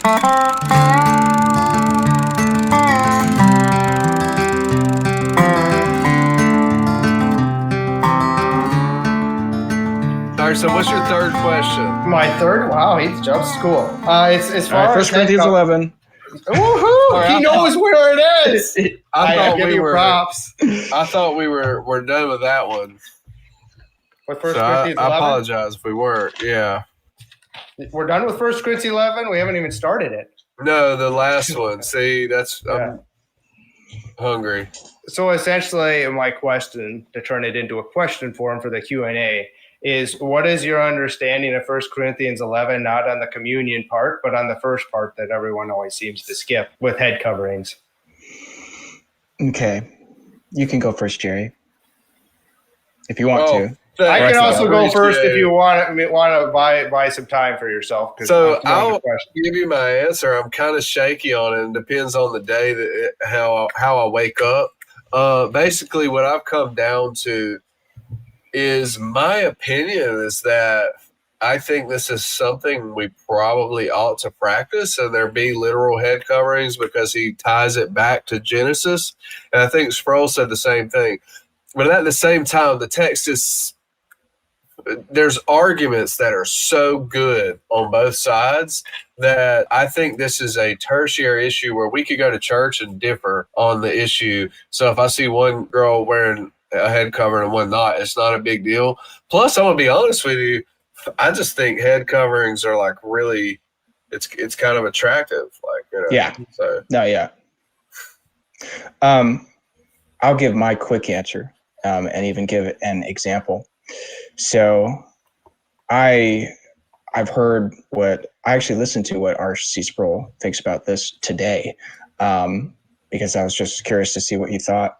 All right, so what's your third question? My third? Wow, he jumps school. It's as far as 1 Corinthians 11. Woohoo! He knows where it is. I give you props. I thought we were done with that one. With 1 Corinthians 11? I apologize if we weren't. Yeah. We're done with 1 Corinthians 11? We haven't even started it. No, the last one. See, I'm hungry. So essentially, my question, to turn it into a question form for the Q&A, is what is your understanding of 1 Corinthians 11, not on the communion part, but on the first part that everyone always seems to skip with head coverings? Okay. You can go first, Jerry, if you want to. I can also go first if you want to buy some time for yourself. So I'll give you my answer. I'm kind of shaky on it. It depends on the day how I wake up. Basically, what I've come down to is my opinion is that I think this is something we probably ought to practice, and there be literal head coverings because he ties it back to Genesis. And I think Sproul said the same thing. But at the same time, the text is – there's arguments that are so good on both sides that I think this is a tertiary issue where we could go to church and differ on the issue. So if I see one girl wearing a head covering and one not, it's not a big deal. Plus, I'm going to be honest with you, I just think head coverings are like really it's kind of attractive. Like, you know, yeah. So. No, yeah. I'll give my quick answer and even give an example. So I've heard I actually listened to what R.C. Sproul thinks about this today because I was just curious to see what he thought.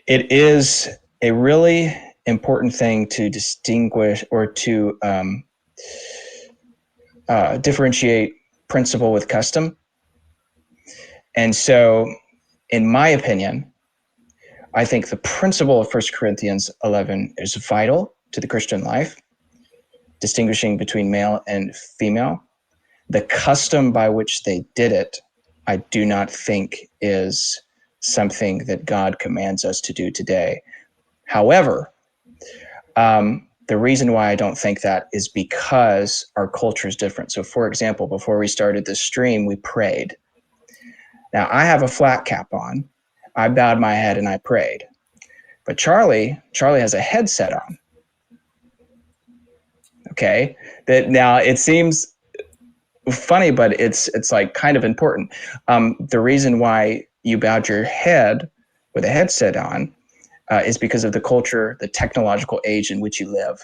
It is a really important thing to distinguish or to differentiate principle with custom. And so, in my opinion, I think the principle of 1 Corinthians 11 is vital to the Christian life, distinguishing between male and female. The custom by which they did it, I do not think is something that God commands us to do today. However, the reason why I don't think that is because our culture is different. So, for example, before we started this stream, we prayed. Now, I have a flat cap on. I bowed my head and I prayed. But Charlie has a headset on. Okay? That now it seems funny, but it's like kind of important. The reason why you bowed your head with a headset on is because of the culture, the technological age in which you live.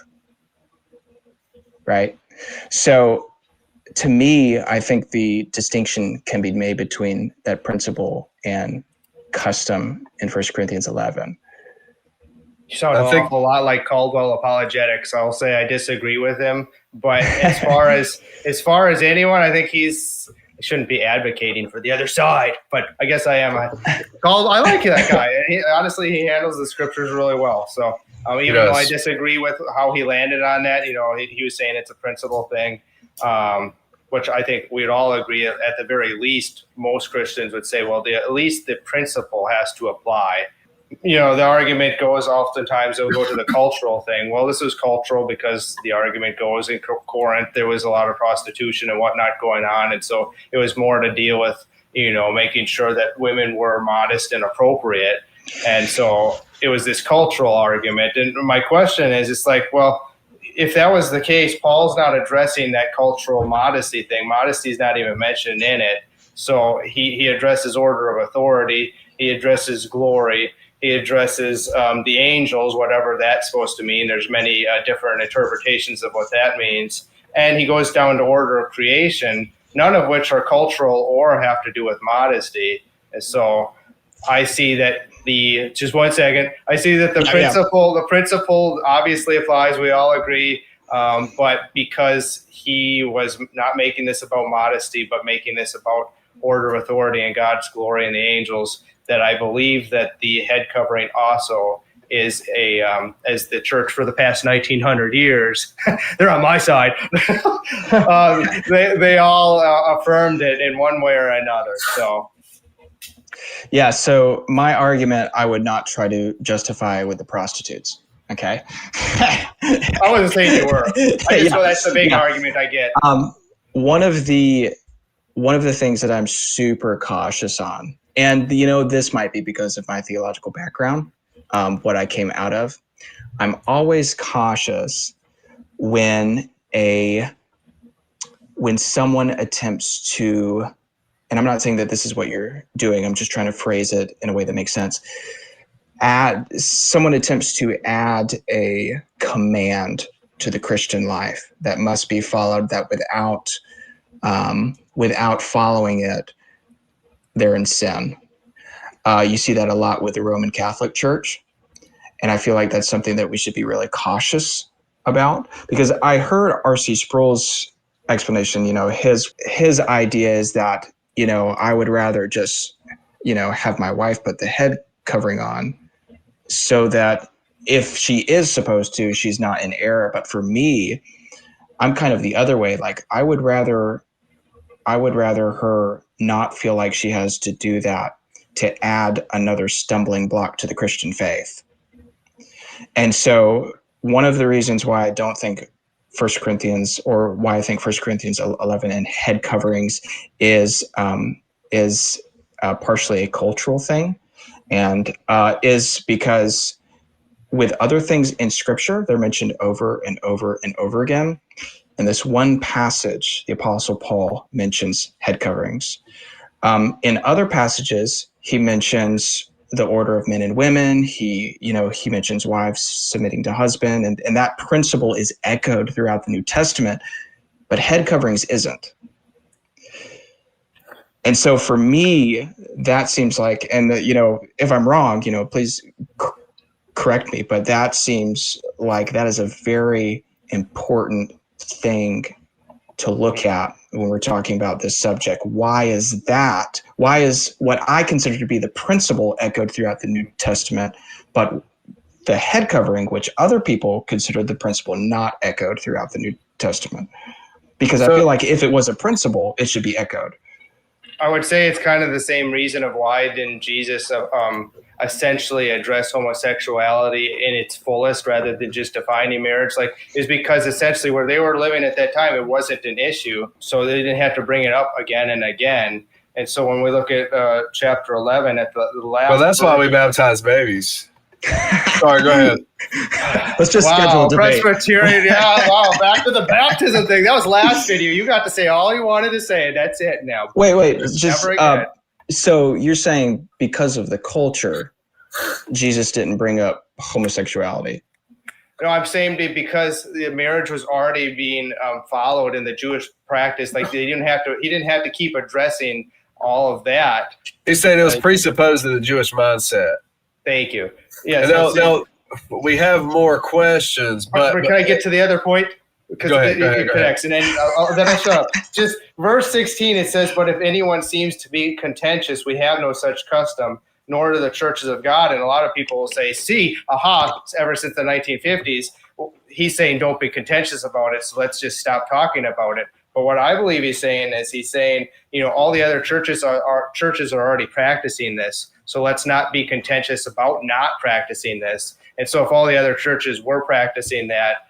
Right? So to me, I think the distinction can be made between that principle and custom in 1 Corinthians 11. You sound an awful lot like Caldwell Apologetics. I'll say I disagree with him, but as far as anyone, I think I shouldn't be advocating for the other side, but I guess I am. I like that guy. And honestly, he handles the scriptures really well. So even though I disagree with how he landed on that, he was saying it's a principle thing, which I think we'd all agree at the very least, most Christians would say, well, at least the principle has to apply. The argument goes oftentimes they'll go to the cultural thing. Well, this was cultural because the argument goes in Corinth, there was a lot of prostitution and whatnot going on. And so it was more to deal with, making sure that women were modest and appropriate. And so it was this cultural argument. And my question is, it's like, well, if that was the case, Paul's not addressing that cultural modesty thing. Modesty is not even mentioned in it. So he addresses order of authority. He addresses glory. He addresses the angels, whatever that's supposed to mean. There's many different interpretations of what that means. And he goes down to order of creation, none of which are cultural or have to do with modesty. And so I see that just one second. I see that the principle obviously applies. We all agree. But because he was not making this about modesty, but making this about order of authority and God's glory and the angels, that I believe that the head covering also is as the church for the past 1900 years, they're on my side. They all affirmed it in one way or another. So. Yeah, so my argument, I would not try to justify with the prostitutes. Okay. I wasn't saying you were. I just know that's the big argument I get. One of the things that I'm super cautious on, and this might be because of my theological background, what I came out of. I'm always cautious when someone attempts to, and I'm not saying that this is what you're doing, I'm just trying to phrase it in a way that makes sense. Someone attempts to add a command to the Christian life that must be followed, that without following it, they're in sin. You see that a lot with the Roman Catholic Church. And I feel like that's something that we should be really cautious about, because I heard R.C. Sproul's explanation. His idea is that, I would rather just, have my wife put the head covering on so that if she is supposed to, she's not in error. But for me, I'm kind of the other way. Like, I would rather her not feel like she has to do that to add another stumbling block to the Christian faith. And so one of the reasons why I don't think 1 Corinthians, or why I think 1 Corinthians 11 and head coverings is partially a cultural thing, and is because with other things in Scripture, they're mentioned over and over and over again. In this one passage, the Apostle Paul mentions head coverings. In other passages, he mentions the order of men and women. He mentions wives submitting to husband, and that principle is echoed throughout the New Testament, but head coverings isn't. And so for me, that seems like, and if I'm wrong, please correct me, but that seems like that is a very important thing to look at when we're talking about this subject. Why is that? Why is what I consider to be the principle echoed throughout the New Testament, but the head covering, which other people consider the principle, not echoed throughout the New Testament? Because I feel like if it was a principle, it should be echoed. I would say it's kind of the same reason of why didn't Jesus essentially address homosexuality in its fullest rather than just defining marriage, is because essentially where they were living at that time, it wasn't an issue. So they didn't have to bring it up again and again. And so when we look at chapter 11 at the last... Well, that's why we baptize babies. Sorry, go ahead. Let's just schedule a debate. Presbyterian, yeah, wow, back to the baptism thing. That was last video. You got to say all you wanted to say. That's it now. Wait. Just so you're saying because of the culture, Jesus didn't bring up homosexuality? No, I'm saying because the marriage was already being followed in the Jewish practice. Like he didn't have to keep addressing all of that. He's saying it was presupposed in the Jewish mindset. Thank you. Yeah. No, we have more questions, but can I get to the other point? Because it connects, and then I'll shut up. Just verse 16, it says, "But if anyone seems to be contentious, we have no such custom, nor do the churches of God." And a lot of people will say, "See, ever since the 1950s, he's saying don't be contentious about it, so let's just stop talking about it." But what I believe he's saying all the other churches are already practicing this, so let's not be contentious about not practicing this. And so if all the other churches were practicing that,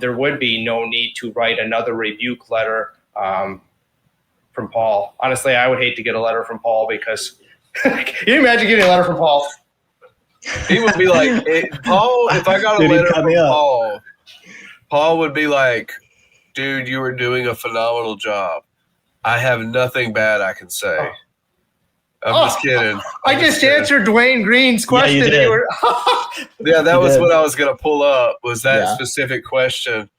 there would be no need to write another rebuke letter from Paul. Honestly, I would hate to get a letter from Paul because can you imagine getting a letter from Paul? He would be like, Paul, if I got a letter from Paul would be like, dude, you were doing a phenomenal job. I have nothing bad I can say. I'm just kidding. I just answered Dwayne Green's question. Yeah, that was what I was going to pull up, was that specific question.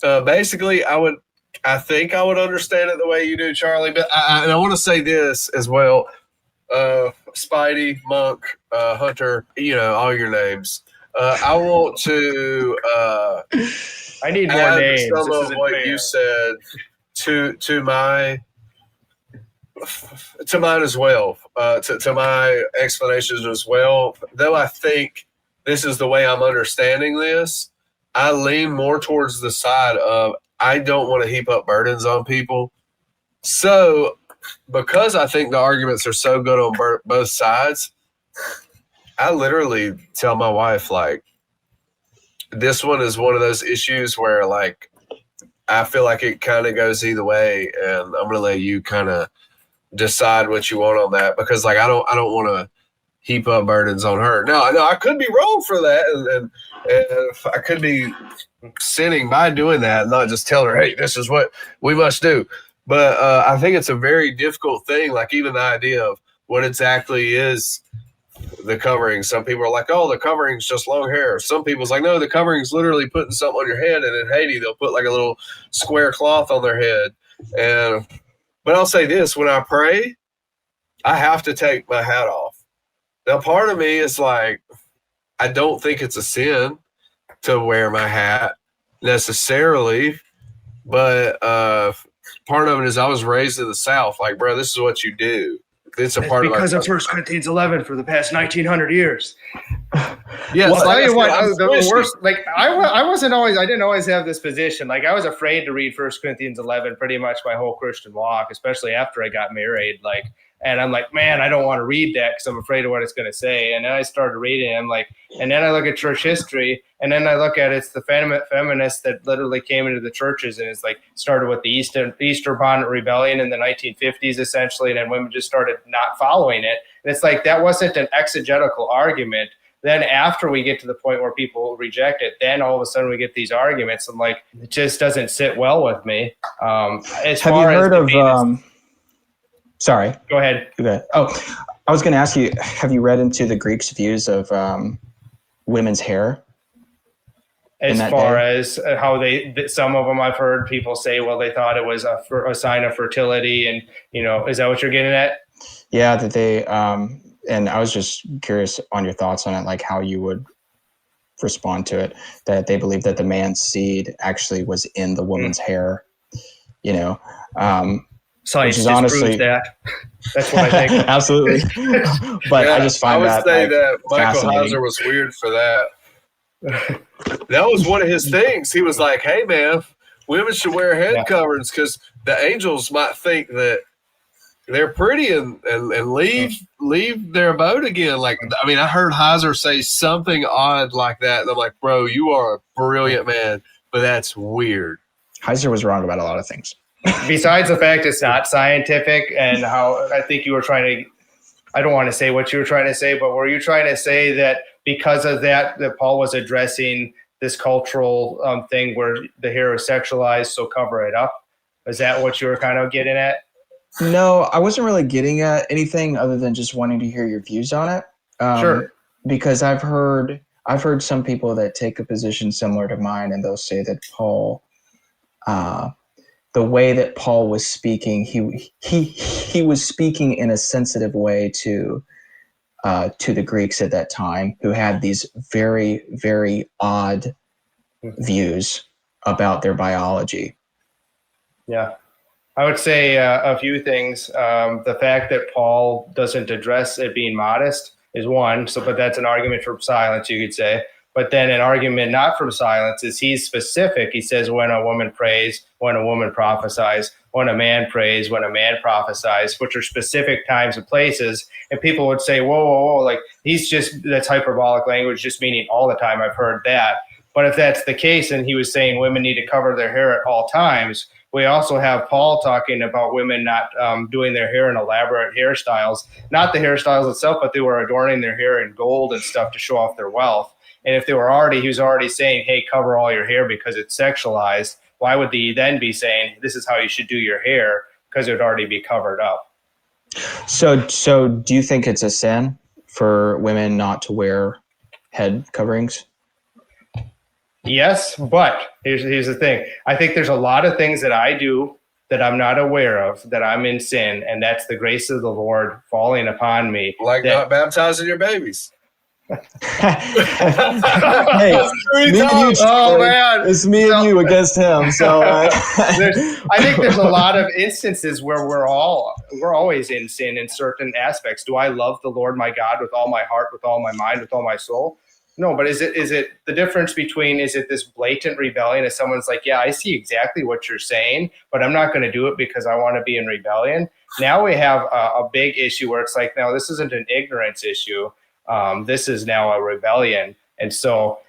Basically, I think I would understand it the way you do, Charlie, but I want to say this as well. Spidey, Monk, Hunter, all your names. I want to I need more names. Some of what you said to mine as well, to my explanations as well. Though I think this is the way I'm understanding this, I lean more towards the side of I don't want to heap up burdens on people. So, because I think the arguments are so good on both sides, I literally tell my wife, like, this one is one of those issues where, like, I feel like it kind of goes either way, and I'm going to let you kind of decide what you want on that, because, like, I don't want to heap up burdens on her. No, I could be wrong for that, and I could be sinning by doing that, and not just telling her, hey, this is what we must do. But I think it's a very difficult thing, like even the idea of what exactly is the covering. Some people are like, oh, the covering's just long hair. Some people's like, no, the covering's literally putting something on your head, and in Haiti, they'll put like a little square cloth on their head. But I'll say this, when I pray, I have to take my hat off. Now, part of me is like, I don't think it's a sin to wear my hat necessarily, but part of it is I was raised in the South. Like, bro, this is what you do. It's a part because of 1 Corinthians 11 for the past 1900 years. Yeah, well, tell you what, the worst. Like I didn't always have this position. Like I was afraid to read 1 Corinthians 11 pretty much my whole Christian walk, especially after I got married. Like, and I'm like, man, I don't want to read that because I'm afraid of what it's going to say. And then I started reading. I'm like, and then I look at church history, and then I look at it's the feminists that literally came into the churches, and it's like started with the Easter Bonnet Rebellion in the 1950s, essentially, and then women just started not following it. And it's like that wasn't an exegetical argument. Then after we get to the point where people reject it, then all of a sudden we get these arguments. I'm like, it just doesn't sit well with me. Have you heard of? Sorry. Go ahead. Oh, I was going to ask you, have you read into the Greeks' views of women's hair? As far as how some of them I've heard people say, well, they thought it was a sign of fertility. And, is that what you're getting at? Yeah, that they, and I was just curious on your thoughts on it, like how you would respond to it, that they believe that the man's seed actually was in the woman's hair, Science just honestly, proves that. That's what I think. Absolutely. But yeah, I just find that Michael Heiser was weird for that. That was one of his things. He was like, hey, man, women should wear head coverings because the angels might think that they're pretty and leave their abode again. Like, I mean, I heard Heiser say something odd like that. And I'm like, bro, you are a brilliant man, but that's weird. Heiser was wrong about a lot of things. Besides the fact it's not scientific, and how I think you were trying to, I don't want to say what you were trying to say, but were you trying to say that because of that Paul was addressing this cultural thing where the hair is sexualized, so cover it up? Is that what you were kind of getting at? No, I wasn't really getting at anything other than just wanting to hear your views on it. Sure. Because I've heard some people that take a position similar to mine, and they'll say that Paul, the way that Paul was speaking, he was speaking in a sensitive way to the Greeks at that time, who had these very, very odd views about their biology. Yeah. I would say a few things. The fact that Paul doesn't address it being modest is one. But that's an argument for silence, you could say. But then an argument not from silence is he's specific. He says when a woman prays, when a woman prophesies, when a man prays, when a man prophesies, which are specific times and places. And people would say, whoa, like that's hyperbolic language, just meaning all the time. I've heard that. But if that's the case, and he was saying women need to cover their hair at all times, we also have Paul talking about women not doing their hair in elaborate hairstyles, not the hairstyles itself, but they were adorning their hair in gold and stuff to show off their wealth. And if he was already saying, hey, cover all your hair because it's sexualized, why would he then be saying, this is how you should do your hair? Because it would already be covered up. So do you think it's a sin for women not to wear head coverings? Yes, but here's the thing. I think there's a lot of things that I do that I'm not aware of, that I'm in sin, and that's the grace of the Lord falling upon me. Like not baptizing your babies. Hey, me and you, man, it's me and you against him. So I think there's a lot of instances where we're always in sin in certain aspects. Do I love the Lord my God with all my heart, with all my mind, with all my soul? No, but is it the difference between, is it this blatant rebellion as someone's like, yeah, I see exactly what you're saying, but I'm not going to do it because I want to be in rebellion. Now we have a big issue where it's like, no, this isn't an ignorance issue. This is now a rebellion. And so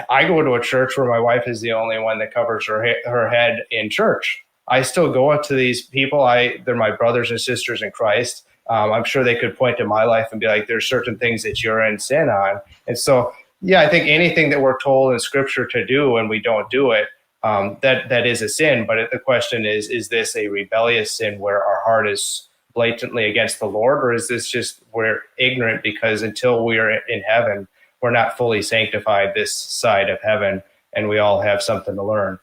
I go to a church where my wife is the only one that covers her head in church. I still go up to these people. They're my brothers and sisters in Christ. I'm sure they could point to my life and be like, there's certain things that you're in sin on. And so, yeah, I think anything that we're told in Scripture to do and we don't do it, that is a sin. But the question is this a rebellious sin where our heart is blatantly against the Lord, or is this just we're ignorant because until we are in heaven, we're not fully sanctified this side of heaven, and we all have something to learn?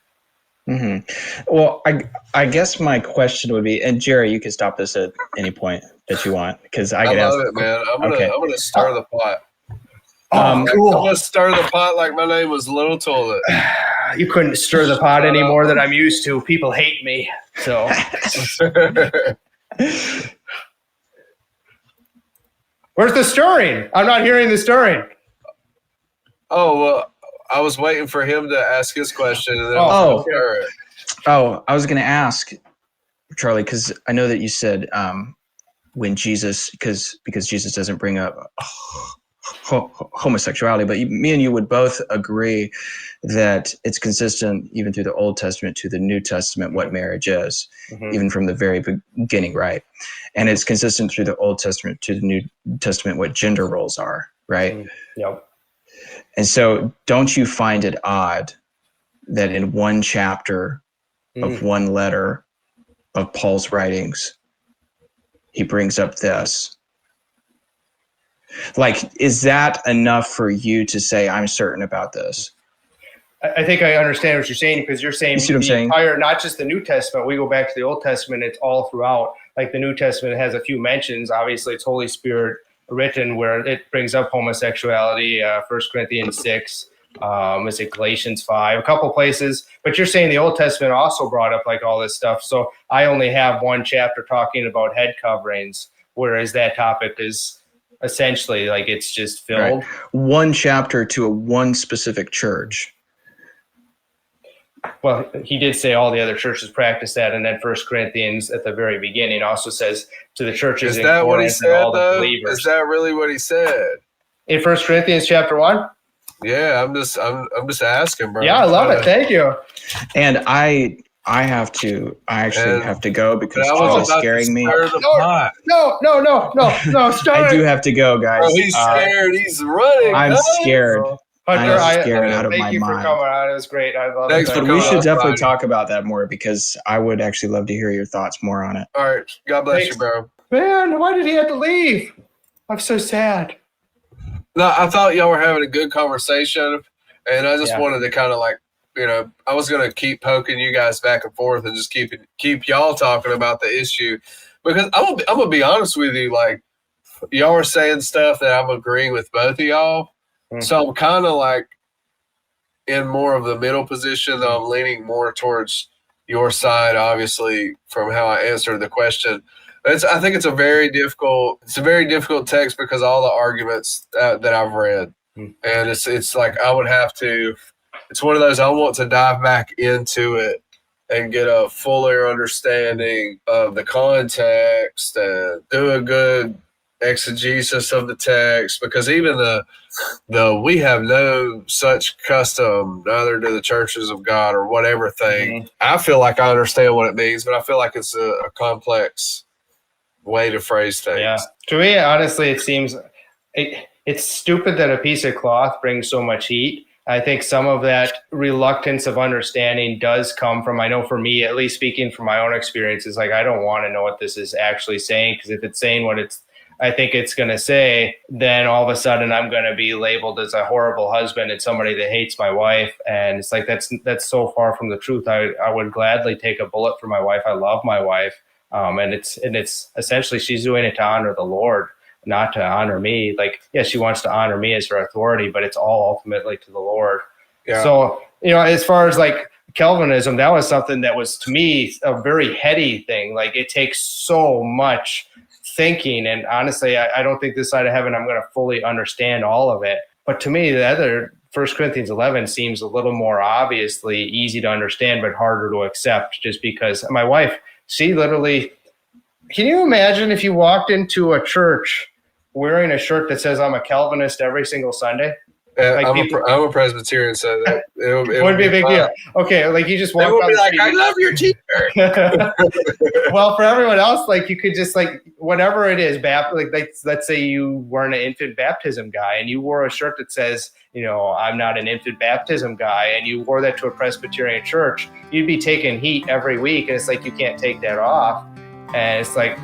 Mm-hmm. Well, I guess my question would be, and Jerry, you can stop this at any point that you want, because I love it, man. I'm gonna stir the pot. Cool. I'm gonna stir the pot like my name was Little Toilet. You couldn't stir the pot any more than I'm used to. People hate me, so. Where's the stirring? I'm not hearing the stirring. Oh, well, I was waiting for him to ask his question. And then I was going to ask, Charlie, because I know that you said when Jesus, because Jesus doesn't bring up homosexuality, but me and you would both agree that it's consistent even through the Old Testament to the New Testament what marriage is, even from the very beginning, right? And it's consistent through the Old Testament to the New Testament what gender roles are, right? Yep. And so don't you find it odd that in one chapter of one letter of Paul's writings, he brings up this? Like, is that enough for you to say, I'm certain about this? I think I understand what you're saying, because you're saying entire, not just the New Testament. We go back to the Old Testament, it's all throughout. Like the New Testament has a few mentions. Obviously, it's Holy Spirit written where it brings up homosexuality, 1 Corinthians 6, is it Galatians 5, a couple places. But you're saying the Old Testament also brought up like all this stuff. So I only have one chapter talking about head coverings, whereas that topic is essentially like it's just filled. Right. One chapter to one specific church. Well, he did say all the other churches practice that, and then 1 Corinthians at the very beginning also says to the churches in Corinth and all the believers. Is that really what he said? In 1 Corinthians chapter 1? Yeah, I'm just asking, bro. Yeah, I love it. Thank you. And I actually have to go because Charlie's scaring me. No. I do have to go, guys. Bro, he's scared. He's running. I'm scared. Hunter, I'm scared out of my mind. Thank you for coming on. It was great. I love it. But we should definitely talk about that more, because I would actually love to hear your thoughts more on it. All right. God bless you, bro. Man, why did he have to leave? I'm so sad. No, I thought y'all were having a good conversation, and I just wanted to kind of like, I was going to keep poking you guys back and forth and just keep y'all talking about the issue, because I'm going to be honest with you. Like, y'all are saying stuff that I'm agreeing with both of y'all. So I'm kind of like in more of the middle position, though I'm leaning more towards your side, obviously, from how I answered the question. I think it's a very difficult text because of all the arguments that I've read. And it's like it's one of those, I want to dive back into it and get a fuller understanding of the context and do a good exegesis of the text, because even the we have no such custom, neither do the churches of God or whatever thing. I feel like I understand what it means, but I feel like it's a complex way to phrase things. Yeah. To me, honestly, it seems it's stupid that a piece of cloth brings so much heat. I think some of that reluctance of understanding does come from, I know for me, at least speaking from my own experiences, like I don't want to know what this is actually saying, because if it's saying what I think it's going to say, then all of a sudden I'm going to be labeled as a horrible husband and somebody that hates my wife. And it's like, that's so far from the truth. I would gladly take a bullet for my wife. I love my wife. And it's essentially, she's doing it to honor the Lord, not to honor me. Like, yes, she wants to honor me as her authority, but it's all ultimately to the Lord. Yeah. So, as far as like Calvinism, that was something that was to me a very heady thing. Like, it takes so much thinking, and honestly, I don't think this side of heaven I'm going to fully understand all of it. But to me, the other 1 Corinthians 11 seems a little more obviously easy to understand, but harder to accept, just because my wife, she literally, can you imagine if you walked into a church wearing a shirt that says I'm a Calvinist every single Sunday? Like I'm a Presbyterian, so that it wouldn't be a big deal. Okay, like you just walk down the street. I love your T-shirt. Well, for everyone else, like you could just like whatever it is, let's say you weren't an infant baptism guy and you wore a shirt that says, I'm not an infant baptism guy, and you wore that to a Presbyterian church, you'd be taking heat every week, and it's like you can't take that off. And it's like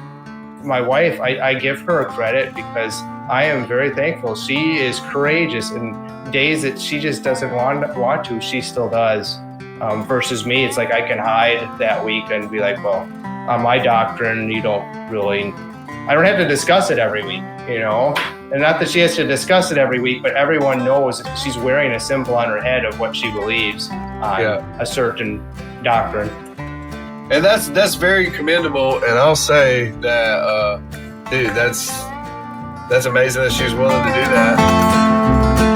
my wife, I give her credit because I am very thankful. She is courageous, and days that she just doesn't want to, she still does. Versus me, it's like I can hide that week and be like, well, on my doctrine, I don't have to discuss it every week, And not that she has to discuss it every week, but everyone knows she's wearing a symbol on her head of what she believes on a certain doctrine. And that's very commendable. And I'll say that, dude, that's amazing that she's willing to do that.